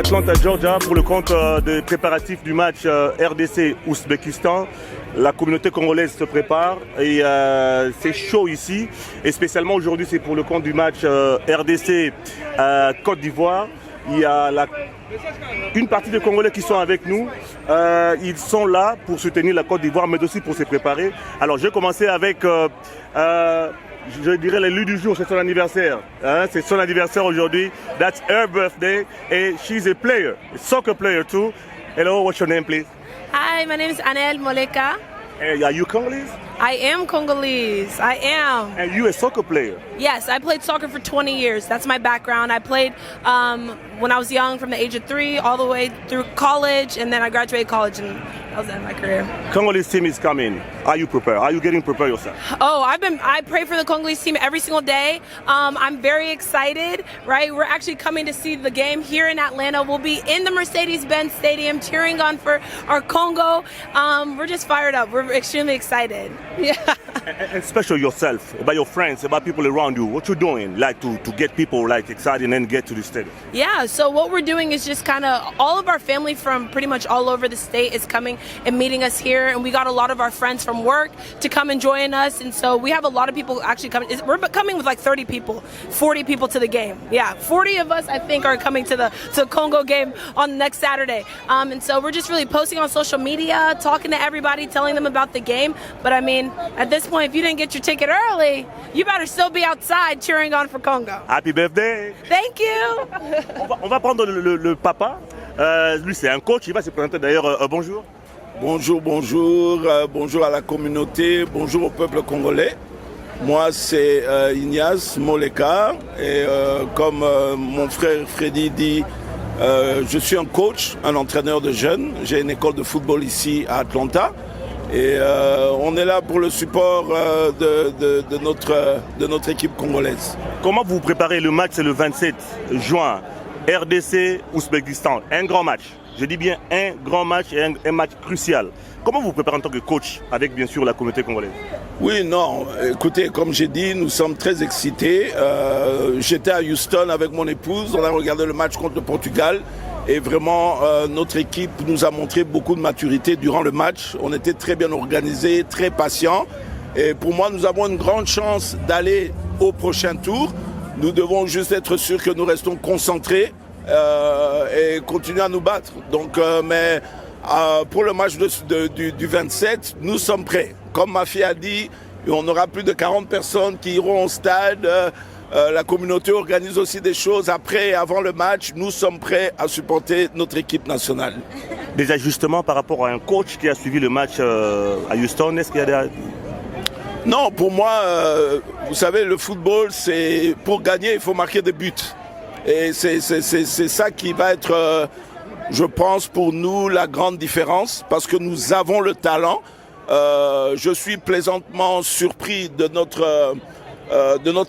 Atlanta, Georgia, pour le compte des préparatifs du match RDC-Ouzbékistan. La communauté congolaise se prépare et c'est chaud ici. Et spécialement aujourd'hui, c'est pour le compte du match RDC-Côte d'Ivoire. Il y a une partie des Congolais qui sont avec nous. Ils sont là pour soutenir la Côte d'Ivoire, mais aussi pour se préparer. Alors, je vais commencer avec, je dirais, l'élu du jour, c'est son anniversaire. Hein? C'est son anniversaire aujourd'hui. That's her birthday. And she's a player, a soccer player too. Hello, what's your name, please? Hi, my name is Anel Moleka. Hey, are you Congolese? I am Congolese. I am. And you a soccer player? Yes, I played soccer for 20 years. That's my background. I played when I was young, from the age of 3 all the way through college, and then I graduated college, and that was the end of my career. Congolese team is coming. Are you prepared? Are you getting prepared yourself? Oh, I pray for the Congolese team every single day. I'm very excited, right? We're actually coming to see the game here in Atlanta. We'll be in the Mercedes-Benz Stadium cheering on for our Congo. We're just fired up. We're extremely excited. Yeah. And special yourself, about your friends, about people around you. What you doing, like to get people like excited and get to the stadium? Yeah, so what we're doing is just kind of all of our family from pretty much all over the state is coming and meeting us here, and we got a lot of our friends from work to come and join us, and so we have a lot of people actually coming. We're coming with like 30 people, 40 people to the game. Yeah, 40 of us I think are coming to the Congo game on next Saturday, and so we're just really posting on social media, talking to everybody, telling them about the game. But I mean, at this point, if you didn't get your ticket early, you better still be outside cheering on for Congo. Happy birthday! Thank you! On va prendre le papa. Lui, c'est un coach. Il va se présenter d'ailleurs. Bonjour. Bonjour, bonjour à la communauté, bonjour au peuple congolais. Moi, c'est Ignace Moleka et comme mon frère Freddy dit, je suis un coach, un entraîneur de jeunes. J'ai une école de football ici à Atlanta. Et on est là pour le support de notre équipe congolaise. Comment vous préparez le match? C'est le 27 juin, RDC Ouzbékistan. Un grand match. Je dis bien un grand match et un match crucial. Comment vous préparez en tant que coach avec bien sûr la communauté congolaise? Oui, non, écoutez, comme j'ai dit, nous sommes très excités. J'étais à Houston avec mon épouse, on a regardé le match contre le Portugal. Et vraiment, notre équipe nous a montré beaucoup de maturité durant le match. On était très bien organisés, très patients. Et pour moi, nous avons une grande chance d'aller au prochain tour. Nous devons juste être sûrs que nous restons concentrés et continuer à nous battre. Donc, mais pour le match du 27, nous sommes prêts. Comme ma fille a dit, on aura plus de 40 personnes qui iront au stade. La communauté organise aussi des choses après et avant le match. Nous sommes prêts à supporter notre équipe nationale. Des ajustements par rapport à un coach qui a suivi le match à Houston, est-ce qu'il y a des... Non, pour moi, vous savez, le football, c'est pour gagner, il faut marquer des buts. Et c'est ça qui va être, je pense, pour nous, la grande différence, parce que nous avons le talent. Je suis plaisantement surpris de notre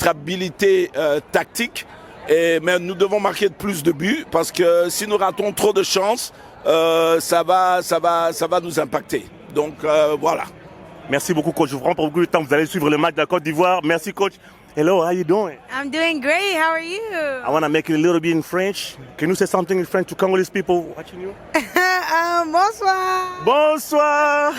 habilité tactique, mais nous devons marquer plus de buts parce que si nous ratons trop de chances, ça va nous impacter. Donc voilà. Merci beaucoup, coach. Je vous prends pour beaucoup de temps. Vous allez suivre le match de la Côte d'Ivoire. Merci, coach. Hello, how you doing? I'm doing great. How are you? I want to make it a little bit in French. Can you say something in French to Congolese people watching you? Bonsoir. Bonsoir.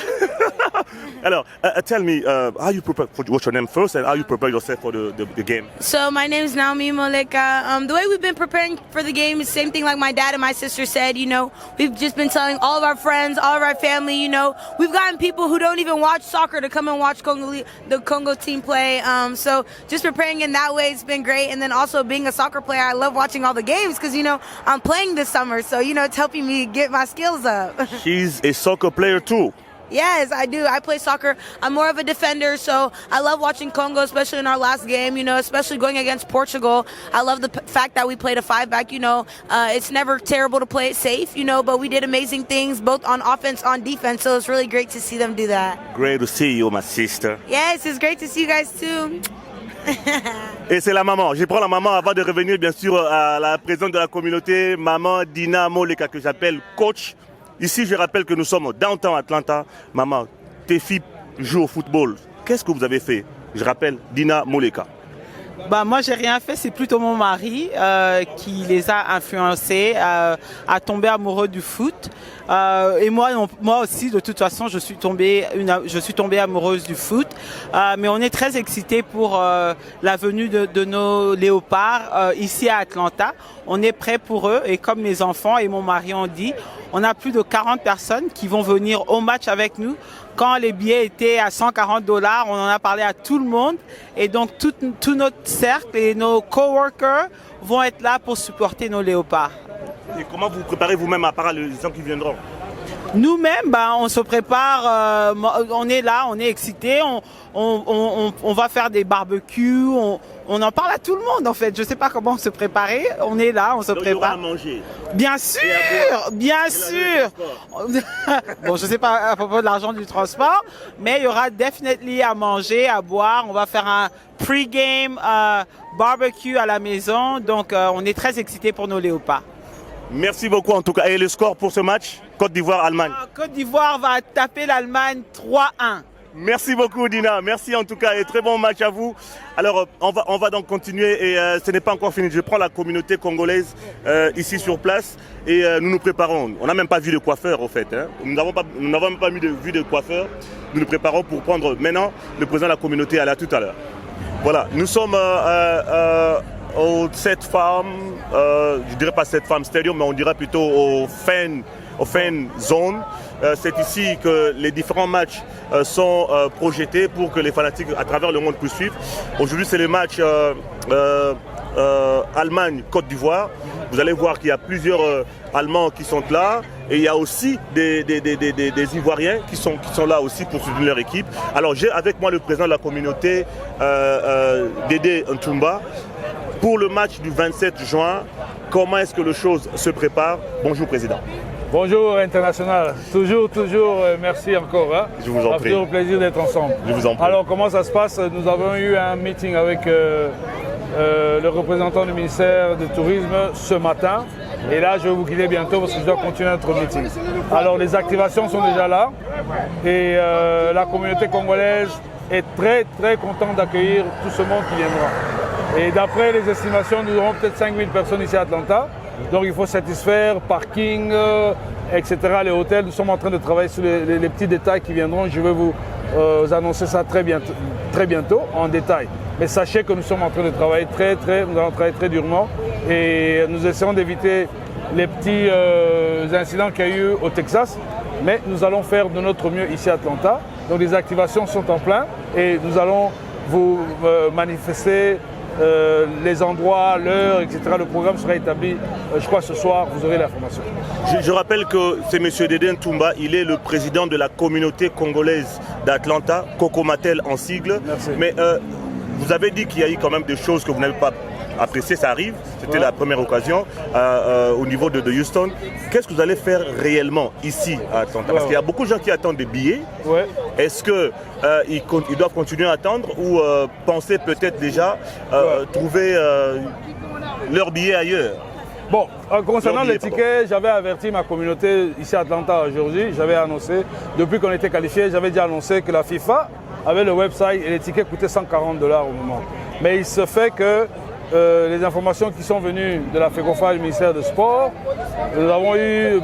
Alors, tell me, how you prepare? What's your name first, and how you prepare yourself for the game? So my name is Naomi Moleka. The way we've been preparing for the game is the same thing like my dad and my sister said. You know, we've just been telling all of our friends, all of our family. You know, we've gotten people who don't even watch soccer to come and watch the Congo team play. So just preparing in that way has been great. And then also being a soccer player, I love watching all the games because, you know, I'm playing this summer. So, you know, it's helping me get my skills up. She's a soccer player too. Yes, I do. I play soccer. I'm more of a defender, so I love watching Congo, especially in our last game, you know, especially going against Portugal. I love the fact that we played a 5-back, you know. It's never terrible to play it safe, you know, but we did amazing things both on offense, on defense, so it's really great to see them do that. Great to see you, my sister. Yes, it's great to see you guys too. Et c'est la maman. Je prends la maman avant de revenir bien sûr à la présidente de la communauté, maman Dina Moleka, que j'appelle coach. Ici, je rappelle que nous sommes downtown Atlanta. Maman, tes filles jouent au football. Qu'est-ce que vous avez fait? Je rappelle Dina Moleka. Bah, moi, j'ai rien fait. C'est plutôt mon mari qui les a influencés à tomber amoureux du foot. Et moi aussi, de toute façon, je suis tombée amoureuse du foot. Mais on est très excités pour la venue de nos léopards ici à Atlanta. On est prêts pour eux. Et comme mes enfants et mon mari ont dit, on a plus de 40 personnes qui vont venir au match avec nous. Quand les billets étaient à $140, on en a parlé à tout le monde. Et donc, tout notre cercle et nos coworkers vont être là pour supporter nos léopards. Et comment vous préparez vous-même à part les gens qui viendront? Nous-mêmes, on se prépare, on est là, on est excités, on va faire des barbecues, on en parle à tout le monde en fait. Je ne sais pas comment se préparer, on est là, on se prépare. Il y aura à manger. Bien sûr, bien sûr. Bon, je ne sais pas à propos de l'argent du transport, mais il y aura definitely à manger, à boire. On va faire un pre-game barbecue à la maison, donc on est très excités pour nos léopards. Merci beaucoup en tout cas. Et le score pour ce match, Côte d'Ivoire-Allemagne? Côte d'Ivoire va taper l'Allemagne 3-1. Merci beaucoup Dina, merci en tout cas et très bon match à vous. Alors on va donc continuer et ce n'est pas encore fini. Je prends la communauté congolaise ici sur place et nous nous préparons. On n'a même pas vu de coiffeur au fait. Hein. Nous n'avons même pas vu de coiffeur. Nous nous préparons pour prendre maintenant le président de la communauté à tout à l'heure. Voilà, nous sommes au 7 Farm, je dirais pas 7 Farm Stadium, mais on dirait plutôt au fan zone. C'est ici que les différents matchs sont projetés pour que les fanatiques à travers le monde puissent suivre. Aujourd'hui, c'est le match Allemagne-Côte d'Ivoire. Vous allez voir qu'il y a plusieurs Allemands qui sont là et il y a aussi des Ivoiriens qui sont là aussi pour soutenir leur équipe. Alors j'ai avec moi le président de la communauté, Dédé Ntumba. Pour le match du 27 juin, comment est-ce que les choses se préparent? Bonjour Président. Bonjour International, toujours, merci encore. Hein. Je vous en prie. C'est toujours plaisir d'être ensemble. Je vous en prie. Alors comment ça se passe? Nous avons eu un meeting avec le représentant du ministère du Tourisme ce matin. Et là, je vais vous quitter bientôt parce que je dois continuer notre meeting. Alors les activations sont déjà là et la communauté congolaise est très contente d'accueillir tout ce monde qui viendra. Et d'après les estimations, nous aurons peut-être 5000 personnes ici à Atlanta. Donc il faut satisfaire, parking, etc. Les hôtels, nous sommes en train de travailler sur les petits détails qui viendront. Je vais vous annoncer ça très bientôt en détail. Mais sachez que nous sommes en train de travailler nous allons travailler très durement. Et nous essayons d'éviter les petits incidents qu'il y a eu au Texas. Mais nous allons faire de notre mieux ici à Atlanta. Donc les activations sont en plein et nous allons vous manifester les endroits, l'heure, etc. Le programme sera établi, je crois, ce soir, vous aurez l'information. Je rappelle que c'est M. Dédé Ntumba, il est le président de la communauté congolaise d'Atlanta, Cocomatel en sigle. Merci. Mais vous avez dit qu'il y a eu quand même des choses que vous n'avez pas appréciées, ça arrive, c'était la première occasion au niveau de Houston. Qu'est-ce que vous allez faire réellement ici à Atlanta? Parce qu'il y a beaucoup de gens qui attendent des billets. Ouais. Est-ce qu'ils doivent continuer à attendre ou penser peut-être déjà trouver leurs billets ailleurs? Bon, concernant les tickets, j'avais averti ma communauté ici à Atlanta aujourd'hui, j'avais annoncé, depuis qu'on était qualifié, j'avais déjà annoncé que la FIFA avait le website et les tickets coûtaient $140 au moment. Mais il se fait que les informations qui sont venues de la FECOFA du ministère des Sports, nous avons eu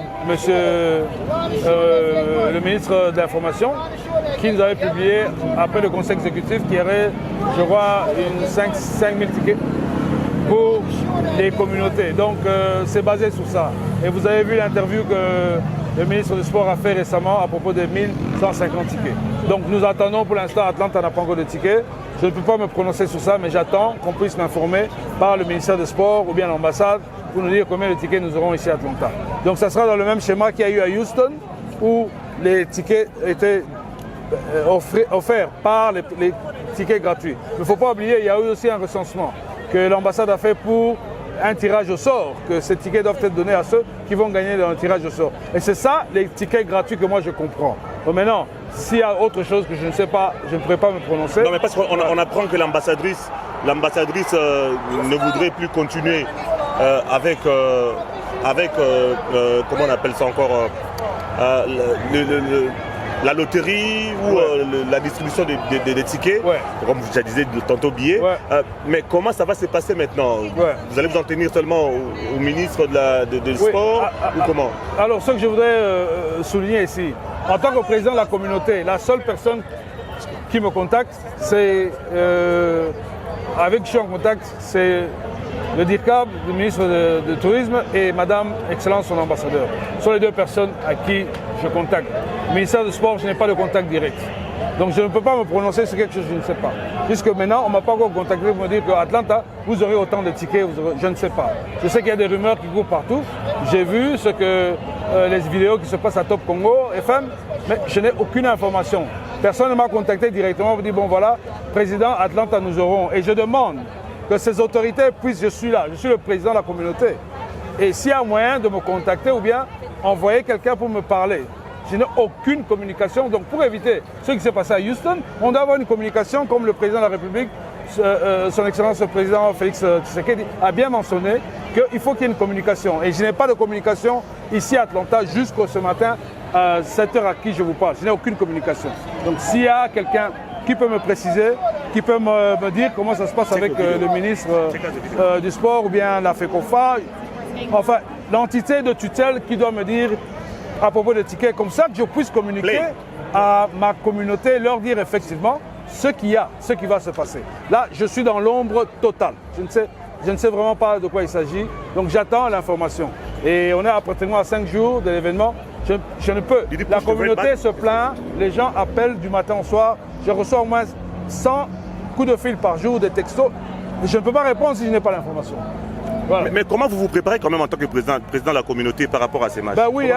le ministre de l'Information qui nous avait publié après le conseil exécutif qu'il y aurait, je crois, 5000 tickets pour les communautés. Donc c'est basé sur ça. Et vous avez vu l'interview que le ministre du Sport a fait récemment à propos des 1150 tickets. Donc nous attendons pour l'instant, Atlanta n'a pas encore de tickets. Je ne peux pas me prononcer sur ça, mais j'attends qu'on puisse m'informer par le ministère des Sports ou bien l'ambassade pour nous dire combien de tickets nous aurons ici à Atlanta. Donc ça sera dans le même schéma qu'il y a eu à Houston où les tickets étaient offerts par les tickets gratuits. Il ne faut pas oublier, il y a eu aussi un recensement que l'ambassade a fait pour un tirage au sort, que ces tickets doivent être donnés à ceux qui vont gagner dans le tirage au sort. Et c'est ça, les tickets gratuits que moi je comprends. Donc maintenant, s'il y a autre chose que je ne sais pas, je ne pourrais pas me prononcer. Non mais parce qu'on apprend que l'ambassadrice ne voudrait plus continuer avec comment on appelle ça encore, la loterie ou la distribution des tickets, comme vous disais tantôt billets. Mais comment ça va se passer maintenant? Vous allez vous en tenir seulement au ministre du sport ou comment? Alors ce que je voudrais souligner ici, en tant que président de la communauté, la seule personne qui me contacte, c'est avec qui je suis en contact, c'est le DIRCAB, le ministre du Tourisme, et Madame Excellence, son ambassadeur. Ce sont les deux personnes à qui je contacte. Le ministère du Sport, je n'ai pas de contact direct. Donc je ne peux pas me prononcer sur quelque chose que je ne sais pas. Jusque maintenant, on ne m'a pas encore contacté pour me dire qu'à Atlanta, vous aurez autant de tickets, je ne sais pas. Je sais qu'il y a des rumeurs qui courent partout. J'ai vu les vidéos qui se passent à Top Congo FM, mais je n'ai aucune information. Personne ne m'a contacté directement pour dire, bon voilà, président, Atlanta, nous aurons. Et je demande que ces autorités puissent, je suis là, je suis le président de la communauté. Et s'il y a moyen de me contacter ou bien envoyer quelqu'un pour me parler. Je n'ai aucune communication. Donc pour éviter ce qui s'est passé à Houston, on doit avoir une communication comme le président de la République, son Excellence le président Félix Tshisekedi a bien mentionné qu'il faut qu'il y ait une communication. Et je n'ai pas de communication ici à Atlanta jusqu'au ce matin à 7h à qui je vous parle. Je n'ai aucune communication. Donc s'il y a quelqu'un qui peut me préciser, qui peut me dire comment ça se passe avec le ministre du Sport ou bien la FECOFA, enfin l'entité de tutelle qui doit me dire à propos des tickets, comme ça que je puisse communiquer à ma communauté, leur dire effectivement ce qu'il y a, ce qui va se passer. Là, je suis dans l'ombre totale. Je ne sais vraiment pas de quoi il s'agit, donc j'attends l'information. Et on est pratiquement à 5 jours de l'événement. Je ne peux. La communauté se plaint, les gens appellent du matin au soir. Je reçois au moins 100 coups de fil par jour, des textos. Je ne peux pas répondre si je n'ai pas l'information. Voilà. Mais comment vous vous préparez quand même en tant que président de la communauté par rapport à ces matchs? Oui,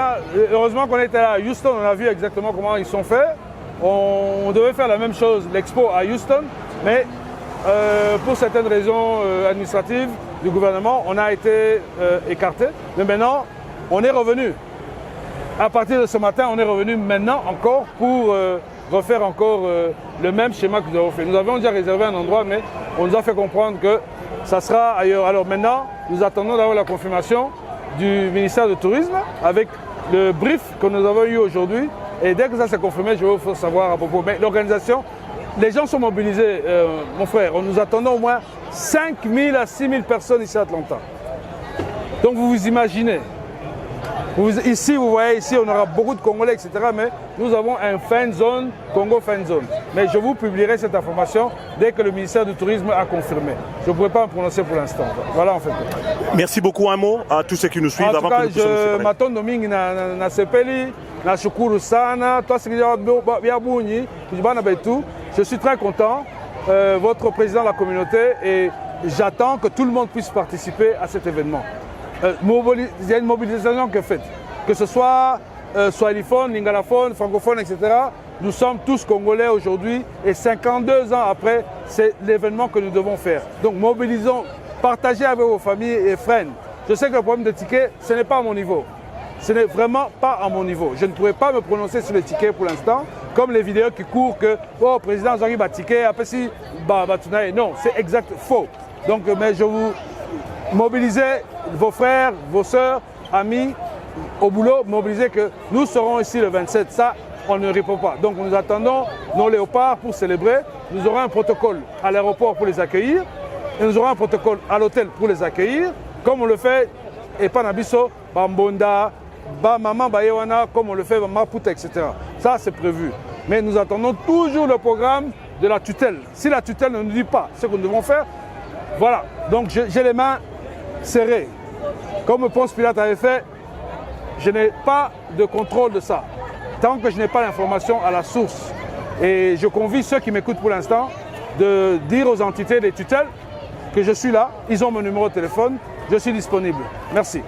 heureusement qu'on était là à Houston, on a vu exactement comment ils sont faits. On devait faire la même chose, l'expo à Houston, mais pour certaines raisons administratives du gouvernement, on a été écarté. Mais maintenant, on est revenu. À partir de ce matin, on est revenu maintenant encore pour refaire encore le même schéma que nous avons fait. Nous avions déjà réservé un endroit, mais on nous a fait comprendre que ça sera ailleurs. Alors maintenant, nous attendons d'avoir la confirmation du ministère du Tourisme avec le brief que nous avons eu aujourd'hui. Et dès que ça s'est confirmé, je vais vous faire savoir à propos. Mais l'organisation, les gens sont mobilisés, mon frère. Nous attendons au moins 5 000 à 6 000 personnes ici à Atlanta. Donc vous vous imaginez. Ici, vous voyez, ici, on aura beaucoup de Congolais, etc. Mais nous avons un fan zone, Congo fan zone. Mais je vous publierai cette information dès que le ministère du Tourisme a confirmé. Je ne pourrais pas me prononcer pour l'instant. Voilà, en fait. Merci beaucoup, un mot à tous ceux qui nous suivent. En tout cas, je m'attends domingue na sepeli, na shukuru sana. Toi, c'est je suis très content, votre président de la communauté, et j'attends que tout le monde puisse participer à cet événement. Il y a une mobilisation qui est faite, que ce soit swahiliphone, lingalaphone, francophone, etc. Nous sommes tous Congolais aujourd'hui et 52 ans après, c'est l'événement que nous devons faire. Donc mobilisons, partagez avec vos familles et frères. Je sais que le problème des tickets, ce n'est pas à mon niveau. Ce n'est vraiment pas à mon niveau. Je ne pourrais pas me prononcer sur les tickets pour l'instant, comme les vidéos qui courent que « Oh, président Zangui bat ticket, après si, non, c'est exact, faux. Donc, mais je vous mobilisez vos frères, vos sœurs, amis, au boulot, mobilisez que nous serons ici le 27. Ça, on ne répond pas. Donc nous attendons nos léopards pour célébrer. Nous aurons un protocole à l'aéroport pour les accueillir. Et nous aurons un protocole à l'hôtel pour les accueillir, comme on le fait et Panabiso, Bambonda, Maman Bayewana, comme on le fait Maputa, etc. Ça, c'est prévu. Mais nous attendons toujours le programme de la tutelle. Si la tutelle ne nous dit pas ce que nous devons faire, voilà. Donc j'ai les mains serrées. Comme Ponce Pilate avait fait, je n'ai pas de contrôle de ça. Tant que je n'ai pas l'information à la source. Et je convie ceux qui m'écoutent pour l'instant de dire aux entités des tutelles que je suis là, ils ont mon numéro de téléphone, je suis disponible. Merci.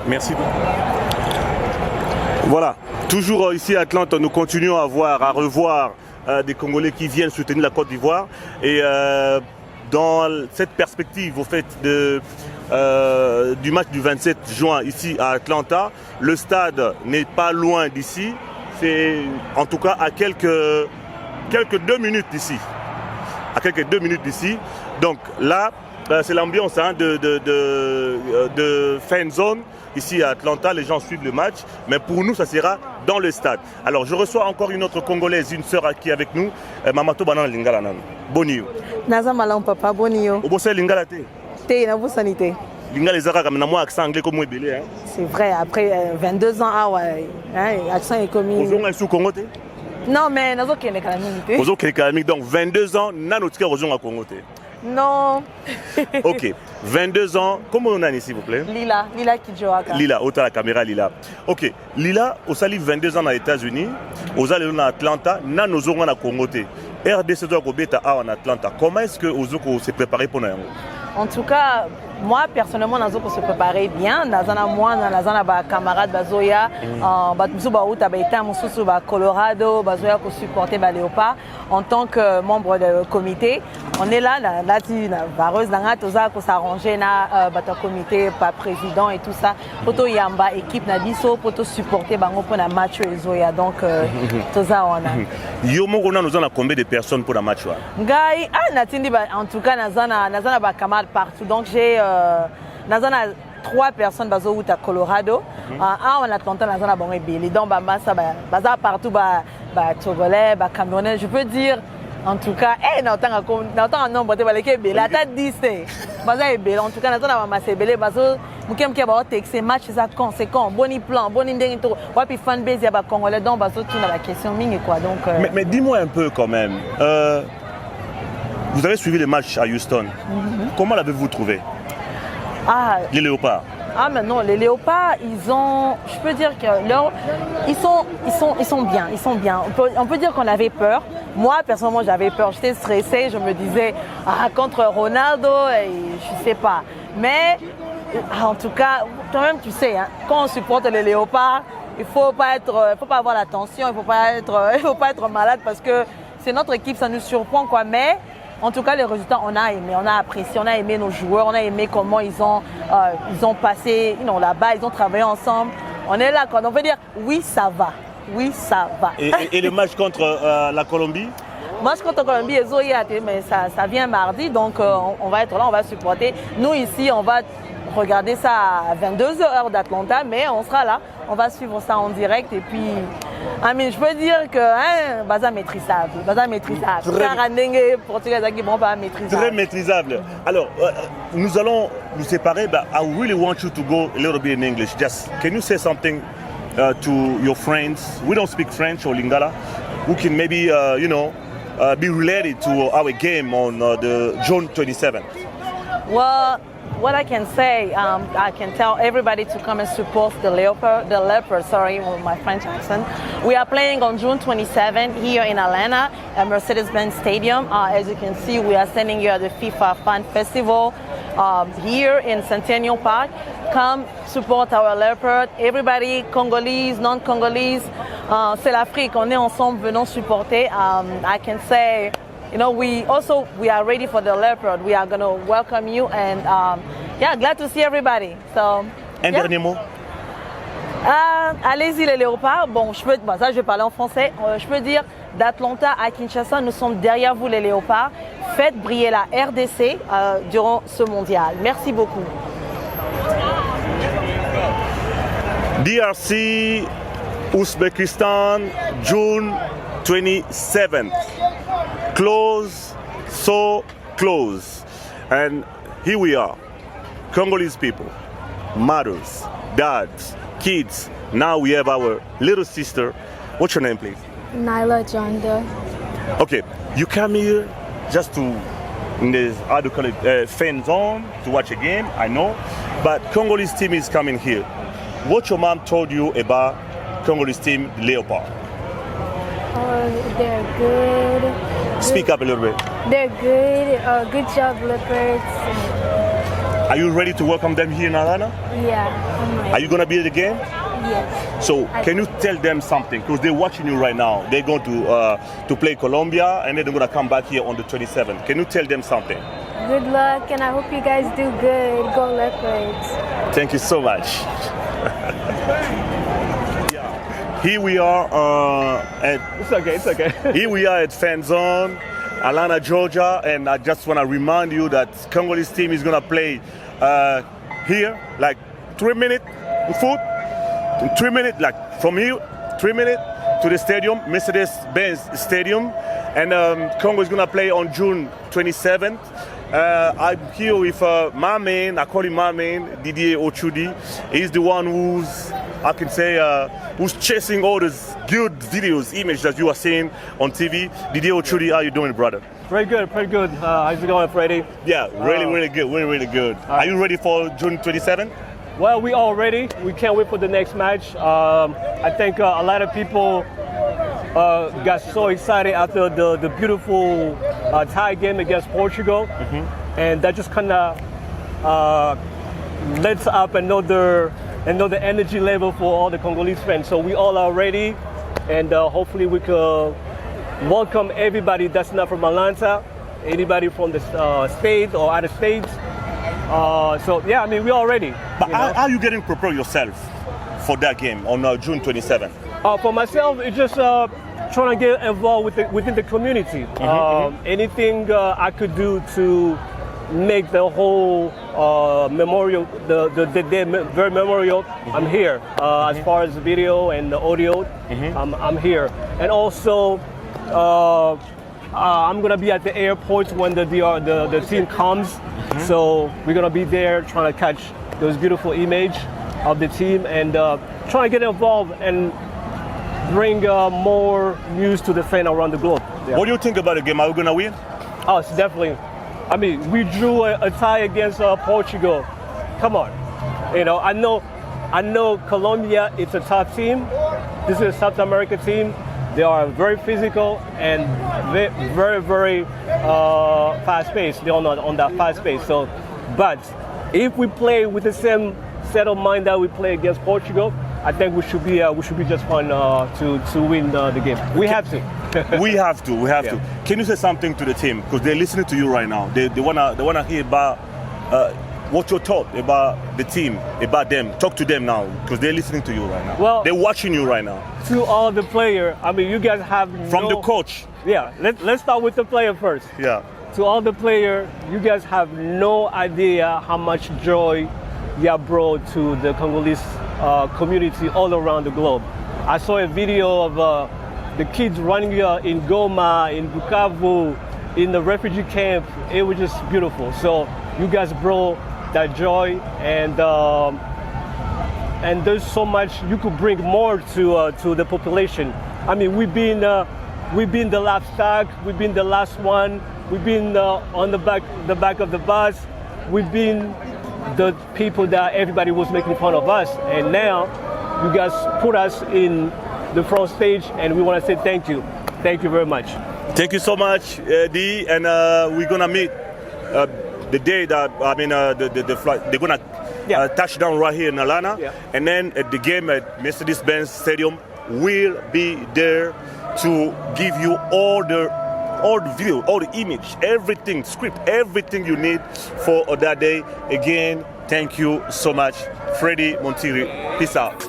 Merci. Voilà, toujours ici à Atlanta, nous continuons à revoir des Congolais qui viennent soutenir la Côte d'Ivoire. Et dans cette perspective, au fait du match du 27 juin ici à Atlanta, le stade n'est pas loin d'ici. C'est en tout cas à quelques 2 minutes d'ici. À quelques 2 minutes d'ici. Donc là, c'est l'ambiance hein, de fan zone. Ici à Atlanta, les gens suivent le match, mais pour nous, ça sera dans le stade. Alors, je reçois encore une autre Congolaise, une sœur qui est avec nous, Mamato Banan Lingala Nan. Bonio. Naza malam papa bonio. Au bossé Lingala te. Te na sanité. Lingala ezaka comme na moi accent anglais comme moi belé hein. C'est vrai, après 22 ans ah ouais, hein, accent est commis. Ozonga sous Congo te. Non mais nazo kene kala minute. Ozo kene donc 22 ans nanotika ozonga Congo te. Non. Ok, 22 ans. Comment on a s'il vous plaît? Lila Kijoaka. Lila, autant la caméra Lila. Ok, Lila, au sali 22 ans aux États-Unis, aux allés en Atlanta, nan nos en Congo. RDC doit gobeta en Atlanta. Comment est-ce que Ozoko s'est préparé pour nous? En tout cas, moi personnellement, nazo ko se préparer bien. Nazana moi, nazana ba camarade bazoya, ba musu ba uta ba eta musu ba Colorado, bazoya ko supporter ba Léopard en tant que membre du comité. On est là, là tu na vareuse nanga toza ko s'arranger na ba comité, pas président et tout ça. Poto yamba équipe na biso, poto supporter bango pour na match ezoya. Donc toza on a. Yo mo kona nous on a combien de personnes pour la match là? Gai, natindi ba en tout cas nazana ba camarade partout. Donc j'ai nazana 3 personnes bazo à Colorado, en Atlanta nazana bon ebele donc ba massa baza partout ba Togolais, ba Camerounais, je peux dire en tout cas n'entend un nombre de baleke ebele ata 10 baza ebele en tout cas nazana ba massa ebele bazo mukem ba texte match ça conséquent boni plan boni ndenge to wapi fan base ya ba Congolais donc bazo tout dans la question mingi quoi donc mais dis-moi un peu quand même vous avez suivi le match à Houston. Comment l'avez-vous trouvé? Les Léopards. Ah mais non, les Léopards, ils ont, je peux dire que ils sont bien. On peut dire qu'on avait peur. Moi personnellement j'avais peur, j'étais stressée, je me disais contre Ronaldo, je sais pas. Mais en tout cas, toi-même tu sais, hein, quand on supporte les Léopards, il faut pas avoir la tension, il faut pas être malade parce que c'est notre équipe, ça nous surprend quoi. Mais en tout cas, les résultats, on a aimé, on a apprécié, on a aimé nos joueurs, on a aimé comment ils ont passé là-bas, ils ont travaillé ensemble. On est là, quand on veut dire oui, ça va. Oui, ça va. Et le match contre la Colombie? Match contre la Colombie, mais ça vient mardi, donc on va être là, on va supporter. Nous, ici, on va regarder ça à 22h heure d'Atlanta, mais on sera là, on va suivre ça en direct et puis je peux dire que baza maîtrisable. Très maîtrisable. Alors, nous allons nous séparer, but I really want you to go a little bit in English. Just, can you say something to your friends? We don't speak French or Lingala, who can maybe, be related to our game on the June 27th. Well, what I can say, I can tell everybody to come and support the Leopard, with my French accent. We are playing on June 27 here in Atlanta at Mercedes-Benz Stadium. As you can see, we are standing here at the FIFA Fan Festival here in Centennial Park. Come support our Leopard. Everybody, Congolese, non-Congolese, c'est l'Afrique. On est ensemble, venons supporter. I can say, we are ready for the Leopard. We are going to welcome you and glad to see everybody. So, un dernier mot. Allez-y les Léopards. Bon, je vais parler en français. Je peux dire d'Atlanta à Kinshasa, nous sommes derrière vous les Léopards. Faites briller la RDC durant ce mondial. Merci beaucoup. DRC, Uzbekistan, June 27th. Close, so close. And here we are, Congolese people, mothers, dads, kids. Now we have our little sister. What's your name, please? Nyla Jonda. Okay, you come here just to, in the, how do you call it, fan zone to watch a game, I know. But Congolese team is coming here. What your mom told you about Congolese team, Leopard? They're good. Speak up a little bit. They're good. Good job, Leopards. Are you ready to welcome them here in Atlanta? Yeah, I'm ready. Are you going to be at the game? Yes. So can you tell them something? Because they're watching you right now. They're going to play Colombia and then they're going to come back here on the 27th. Can you tell them something? Good luck, and I hope you guys do good. Go Leopards. Thank you so much. Here we are at. It's okay. Here we are at Fan Zone. Atlanta, Georgia, and I just want to remind you that Congolese team is going to play here, like 3 minutes foot, 3 minutes, like from here, 3 minutes to the stadium, Mercedes-Benz Stadium, and Congo is going to play on June 27th. I'm here with my man, I call him my man, Didier Ochudi. He's the one who's, I can say, who's chasing all those good videos, images that you are seeing on TV. Didier Ochudi, how you doing, brother? Pretty good, pretty good. How's it going, Freddie? Yeah, really good, really good. Are you ready for June 27th? Well, we all ready. We can't wait for the next match. I think a lot of people got so excited after the beautiful tie game against Portugal, and that just kind of lets up another energy level for all the Congolese fans. So we all are ready, and hopefully we can welcome everybody that's not from Atlanta, anybody from the state or out of states. So yeah, I mean, we're all ready. But how are you getting prepared yourself for that game on June 27th? For myself, it's just trying to get involved within the community. Anything I could do to make the whole memorial, the day very memorial, I'm here. As far as the video and the audio, I'm here. And also, I'm gonna be at the airport when the team comes. So we're gonna be there trying to catch those beautiful images of the team and trying to get involved and bring more news to the fan around the globe. Yeah. What do you think about the game? Are we gonna win? Oh, it's definitely. I mean, we drew a tie against Portugal. Come on, you know. I know Colombia. It's a tough team. This is a South American team. They are very physical and very fast-paced. They're on that fast pace. So, but if we play with the same set of mind that we play against Portugal, I think we should be just fine to win the game. We have to. we have to. Can you say something to the team, because they're listening to you right now? They wanna hear about what your thought about the team, about them. Talk to them now, because they're listening to you right now. Well, they're watching you right now. To all the players, I mean, you guys have from the coach. Yeah, let's start with the player first. Yeah. To all the players, you guys have no idea how much joy you have brought to the Congolese community all around the globe. I saw a video of the kids running in Goma, in Bukavu, in the refugee camp. It was just beautiful. So you guys brought that joy, and there's so much you could bring more to the population. I mean, we've been the livestock, we've been the last one, we've been on the back of the bus, we've been the people that everybody was making fun of us, and now you guys put us in the front stage, and we want to say thank you very much. Thank you so much, D, and we're gonna meet the day that the flight, they're gonna touch down right here in Atlanta, and then at the game at Mercedes-Benz Stadium, we'll be there to give you all the video, all the image, everything, script, everything you need for that day. Again, thank you so much, Freddie Montiri. Peace out.